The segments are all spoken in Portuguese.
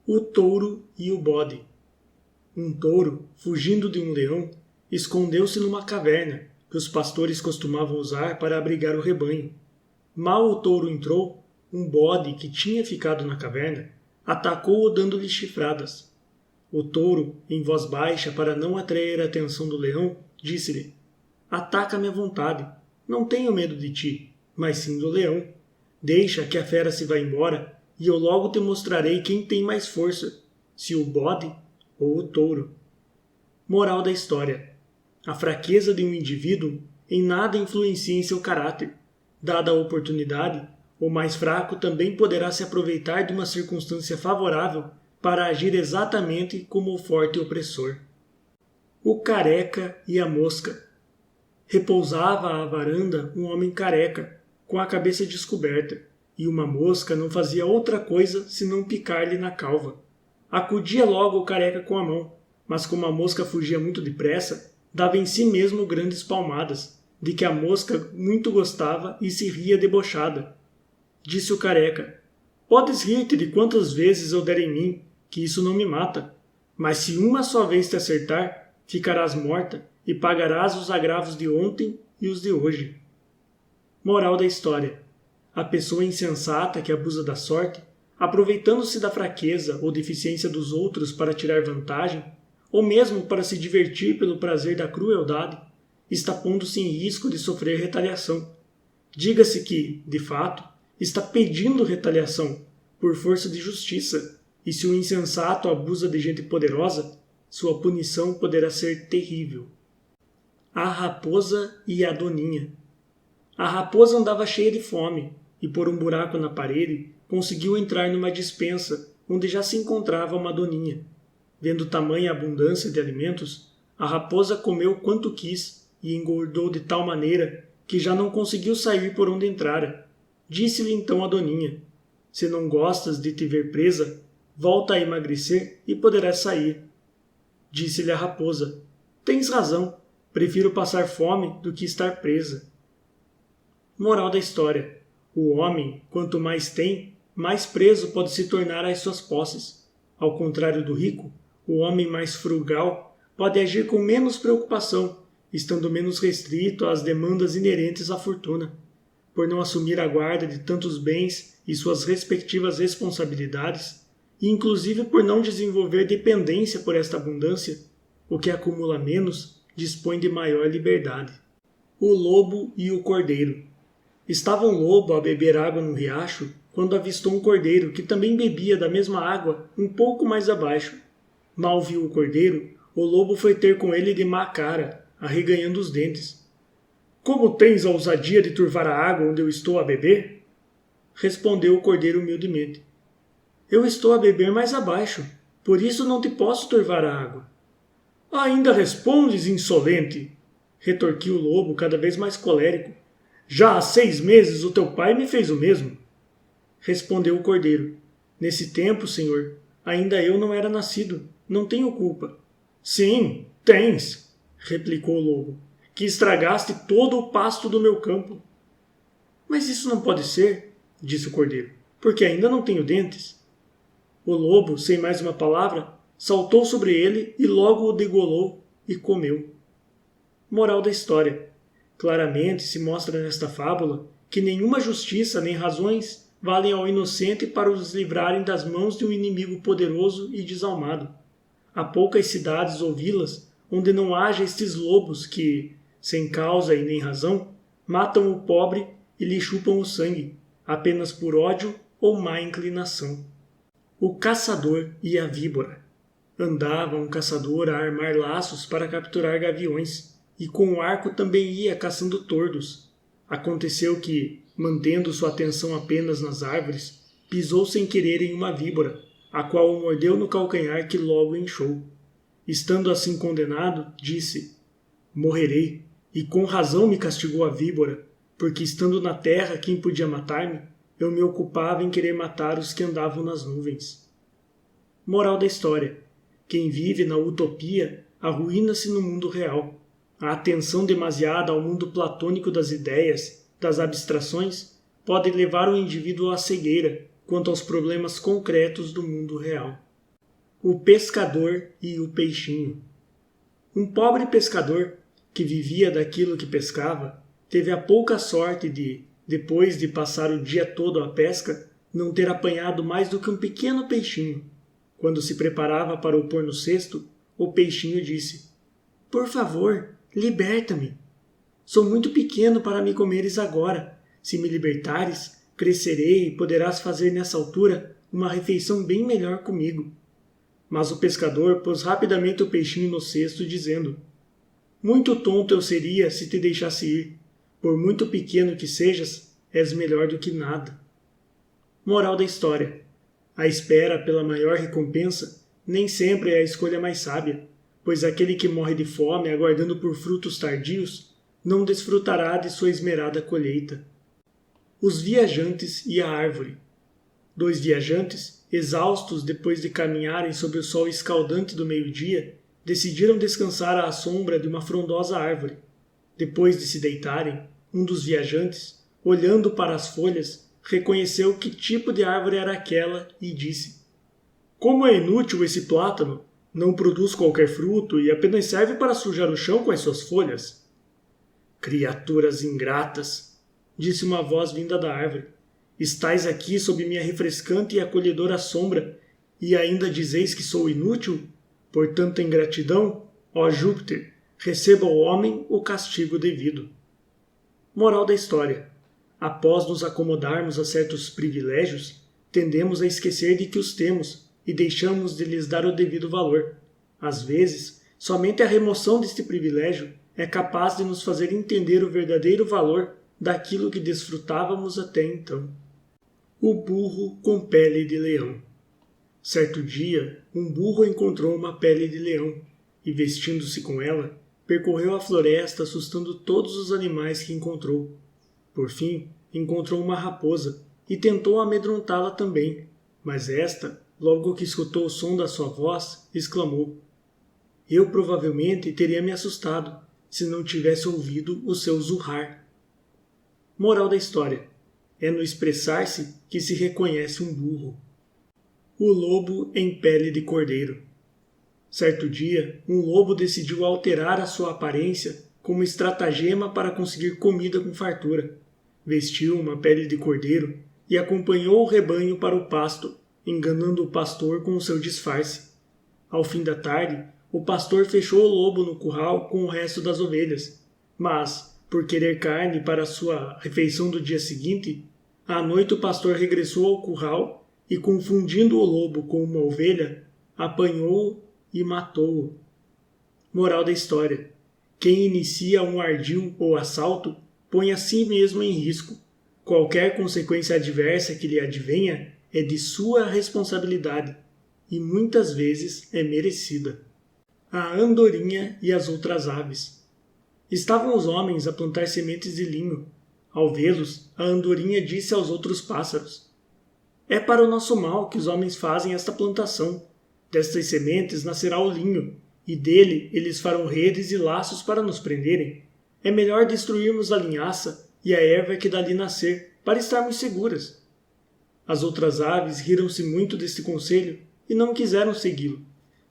O touro e o bode. Um touro, fugindo de um leão, escondeu-se numa caverna que os pastores costumavam usar para abrigar o rebanho. Mal o touro entrou, um bode que tinha ficado na caverna atacou-o dando-lhe chifradas. O touro, em voz baixa para não atrair a atenção do leão, disse-lhe: "Ataca-me à vontade, não tenho medo de ti, mas sim do leão. Deixa que a fera se vá embora e eu logo te mostrarei quem tem mais força, se o bode ou o touro." Moral da história: a fraqueza de um indivíduo em nada influencia em seu caráter. Dada a oportunidade, o mais fraco também poderá se aproveitar de uma circunstância favorável para agir exatamente como o forte opressor. O careca e a mosca. Repousava à varanda um homem careca, com a cabeça descoberta, e uma mosca não fazia outra coisa senão picar-lhe na calva. Acudia logo o careca com a mão, mas como a mosca fugia muito depressa, dava em si mesmo grandes palmadas, de que a mosca muito gostava e se ria debochada. Disse o careca: "Podes rir-te de quantas vezes eu der em mim, que isso não me mata, mas se uma só vez te acertar, ficarás morta e pagarás os agravos de ontem e os de hoje." Moral da história: a pessoa insensata que abusa da sorte, aproveitando-se da fraqueza ou deficiência dos outros para tirar vantagem, ou mesmo para se divertir pelo prazer da crueldade, está pondo-se em risco de sofrer retaliação. Diga-se que, de fato, está pedindo retaliação por força de justiça, e se o insensato abusa de gente poderosa, sua punição poderá ser terrível. A raposa e a doninha. A raposa andava cheia de fome, e por um buraco na parede conseguiu entrar numa despensa onde já se encontrava uma doninha. Vendo tamanha abundância de alimentos, a raposa comeu quanto quis e engordou de tal maneira que já não conseguiu sair por onde entrara. Disse-lhe então a doninha: "Se não gostas de te ver presa, volta a emagrecer e poderás sair." Disse-lhe a raposa: "Tens razão, prefiro passar fome do que estar presa." Moral da história: o homem, quanto mais tem, mais preso pode se tornar às suas posses. Ao contrário do rico, o homem mais frugal pode agir com menos preocupação, estando menos restrito às demandas inerentes à fortuna. Por não assumir a guarda de tantos bens e suas respectivas responsabilidades, e inclusive por não desenvolver dependência por esta abundância, o que acumula menos dispõe de maior liberdade. O lobo e o cordeiro. Estava um lobo a beber água no riacho quando avistou um cordeiro que também bebia da mesma água um pouco mais abaixo. Mal viu o cordeiro, o lobo foi ter com ele de má cara, arreganhando os dentes. "Como tens a ousadia de turvar a água onde eu estou a beber?" Respondeu o cordeiro humildemente: "Eu estou a beber mais abaixo, por isso não te posso turvar a água." "Ainda respondes, insolente!" retorquiu o lobo cada vez mais colérico. "Já há 6 meses o teu pai me fez o mesmo." Respondeu o cordeiro: "Nesse tempo, senhor, ainda eu não era nascido, não tenho culpa." "Sim, tens," replicou o lobo, "que estragaste todo o pasto do meu campo." "Mas isso não pode ser," disse o cordeiro, "porque ainda não tenho dentes." O lobo, sem mais uma palavra, saltou sobre ele e logo o degolou e comeu. Moral da história: claramente se mostra nesta fábula que nenhuma justiça nem razões valem ao inocente para os livrarem das mãos de um inimigo poderoso e desalmado. Há poucas cidades ou vilas onde não haja estes lobos que, sem causa e nem razão, matam o pobre e lhe chupam o sangue, apenas por ódio ou má inclinação. O caçador e a víbora. Andava um caçador a armar laços para capturar gaviões, e com o arco também ia caçando tordos. Aconteceu que, mantendo sua atenção apenas nas árvores, pisou sem querer em uma víbora, a qual o mordeu no calcanhar que logo inchou. Estando assim condenado, disse: "Morrerei, e com razão me castigou a víbora, porque estando na terra quem podia matar-me, eu me ocupava em querer matar os que andavam nas nuvens." Moral da história: quem vive na utopia arruína-se no mundo real. A atenção demasiada ao mundo platônico das ideias, das abstrações, pode levar o indivíduo à cegueira quanto aos problemas concretos do mundo real. O pescador e o peixinho. Um pobre pescador, que vivia daquilo que pescava, teve a pouca sorte de, depois de passar o dia todo à pesca, não ter apanhado mais do que um pequeno peixinho. Quando se preparava para o pôr no cesto, o peixinho disse: "Por favor, liberta-me. Sou muito pequeno para me comeres agora. Se me libertares, crescerei e poderás fazer nessa altura uma refeição bem melhor comigo." Mas o pescador pôs rapidamente o peixinho no cesto, dizendo: "Muito tonto eu seria se te deixasse ir. Por muito pequeno que sejas, és melhor do que nada." Moral da história: a espera pela maior recompensa nem sempre é a escolha mais sábia, pois aquele que morre de fome aguardando por frutos tardios não desfrutará de sua esmerada colheita. Os viajantes e a árvore. 2 viajantes, exaustos depois de caminharem sob o sol escaldante do meio-dia, decidiram descansar à sombra de uma frondosa árvore. Depois de se deitarem, um dos viajantes, olhando para as folhas, reconheceu que tipo de árvore era aquela e disse: "Como é inútil esse plátano! Não produz qualquer fruto e apenas serve para sujar o chão com as suas folhas." "Criaturas ingratas!" disse uma voz vinda da árvore. "Estais aqui sob minha refrescante e acolhedora sombra e ainda dizeis que sou inútil? Por tanta ingratidão, ó Júpiter, receba o homem o castigo devido." Moral da história: após nos acomodarmos a certos privilégios, tendemos a esquecer de que os temos e deixamos de lhes dar o devido valor. Às vezes, somente a remoção deste privilégio é capaz de nos fazer entender o verdadeiro valor daquilo que desfrutávamos até então. O burro com pele de leão. Certo dia, um burro encontrou uma pele de leão e, vestindo-se com ela, percorreu a floresta assustando todos os animais que encontrou. Por fim, encontrou uma raposa e tentou amedrontá-la também, mas esta, logo que escutou o som da sua voz, exclamou: "Eu provavelmente teria me assustado se não tivesse ouvido o seu zurrar." Moral da história: é no expressar-se que se reconhece um burro. O lobo em pele de cordeiro. Certo dia, um lobo decidiu alterar a sua aparência como estratagema para conseguir comida com fartura. Vestiu uma pele de cordeiro e acompanhou o rebanho para o pasto, enganando o pastor com o seu disfarce. Ao fim da tarde, o pastor fechou o lobo no curral com o resto das ovelhas, mas, por querer carne para sua refeição do dia seguinte, à noite o pastor regressou ao curral e, confundindo o lobo com uma ovelha, apanhou-o e matou-o. Moral da história: quem inicia um ardil ou assalto põe a si mesmo em risco. Qualquer consequência adversa que lhe advenha é de sua responsabilidade e muitas vezes é merecida. A andorinha e as outras aves. Estavam os homens a plantar sementes de linho. Ao vê-los, a andorinha disse aos outros pássaros: "É para o nosso mal que os homens fazem esta plantação. Destas sementes nascerá o linho, e dele eles farão redes e laços para nos prenderem. É melhor destruirmos a linhaça e a erva que dali nascer, para estarmos seguras." As outras aves riram-se muito deste conselho e não quiseram segui-lo.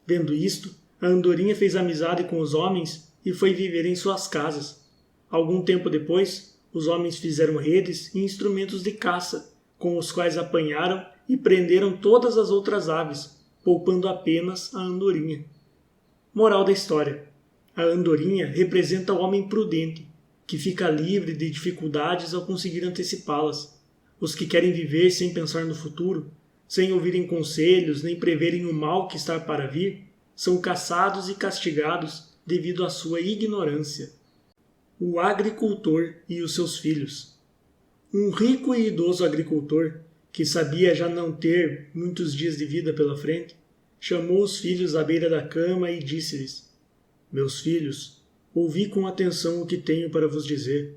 Vendo isto, a andorinha fez amizade com os homens e foi viver em suas casas. Algum tempo depois, os homens fizeram redes e instrumentos de caça, com os quais apanharam e prenderam todas as outras aves, poupando apenas a andorinha. Moral da história: a andorinha representa o homem prudente, que fica livre de dificuldades ao conseguir antecipá-las. Os que querem viver sem pensar no futuro, sem ouvirem conselhos nem preverem o mal que está para vir, são caçados e castigados devido à sua ignorância. O agricultor e os seus filhos. Um rico e idoso agricultor, que sabia já não ter muitos dias de vida pela frente, chamou os filhos à beira da cama e disse-lhes: "Meus filhos, ouvi com atenção o que tenho para vos dizer.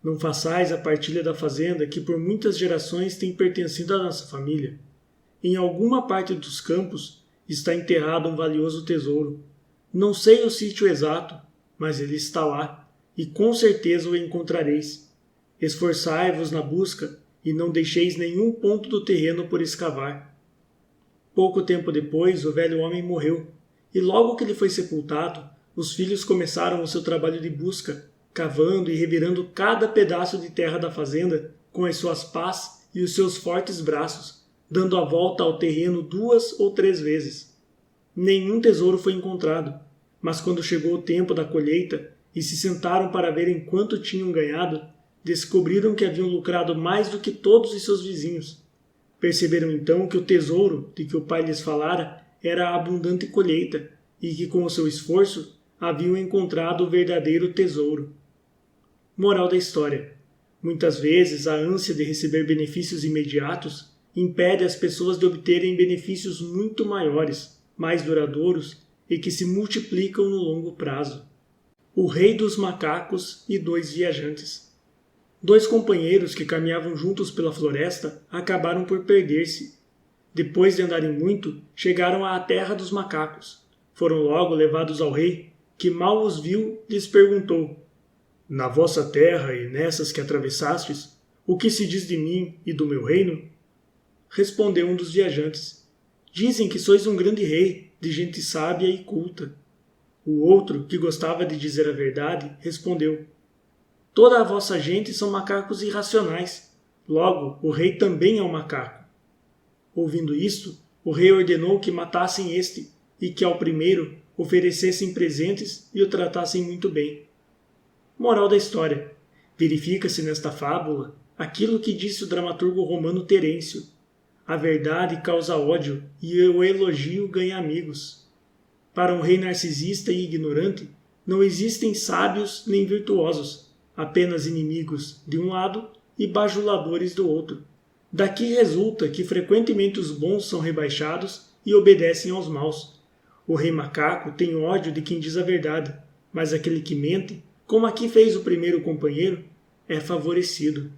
Não façais a partilha da fazenda que por muitas gerações tem pertencido à nossa família. Em alguma parte dos campos está enterrado um valioso tesouro. Não sei o sítio exato, mas ele está lá, e com certeza o encontrareis. Esforçai-vos na busca e não deixeis nenhum ponto do terreno por escavar." Pouco tempo depois, o velho homem morreu, e logo que ele foi sepultado, os filhos começaram o seu trabalho de busca, cavando e revirando cada pedaço de terra da fazenda com as suas pás e os seus fortes braços, dando a volta ao terreno 2 ou 3 vezes. Nenhum tesouro foi encontrado, mas quando chegou o tempo da colheita e se sentaram para verem quanto tinham ganhado, descobriram que haviam lucrado mais do que todos os seus vizinhos. Perceberam então que o tesouro de que o pai lhes falara era a abundante colheita e que com o seu esforço haviam encontrado o verdadeiro tesouro. Moral da história: muitas vezes a ânsia de receber benefícios imediatos impede as pessoas de obterem benefícios muito maiores, mais duradouros e que se multiplicam no longo prazo. O Rei dos Macacos e 2 viajantes. 2 companheiros que caminhavam juntos pela floresta acabaram por perder-se. Depois de andarem muito, chegaram à terra dos macacos. Foram logo levados ao rei, que mal os viu, lhes perguntou: Na vossa terra e nessas que atravessastes, o que se diz de mim e do meu reino? Respondeu um dos viajantes: Dizem que sois um grande rei, de gente sábia e culta. O outro, que gostava de dizer a verdade, respondeu: Toda a vossa gente são macacos irracionais. Logo, o rei também é um macaco. Ouvindo isto, o rei ordenou que matassem este e que ao primeiro oferecessem presentes e o tratassem muito bem. Moral da história: verifica-se nesta fábula aquilo que disse o dramaturgo romano Terêncio: a verdade causa ódio e o elogio ganha amigos. Para um rei narcisista e ignorante, não existem sábios nem virtuosos, apenas inimigos de um lado e bajuladores do outro. Daqui resulta que frequentemente os bons são rebaixados e obedecem aos maus. O rei macaco tem ódio de quem diz a verdade, mas aquele que mente, como aqui fez o primeiro companheiro, é favorecido.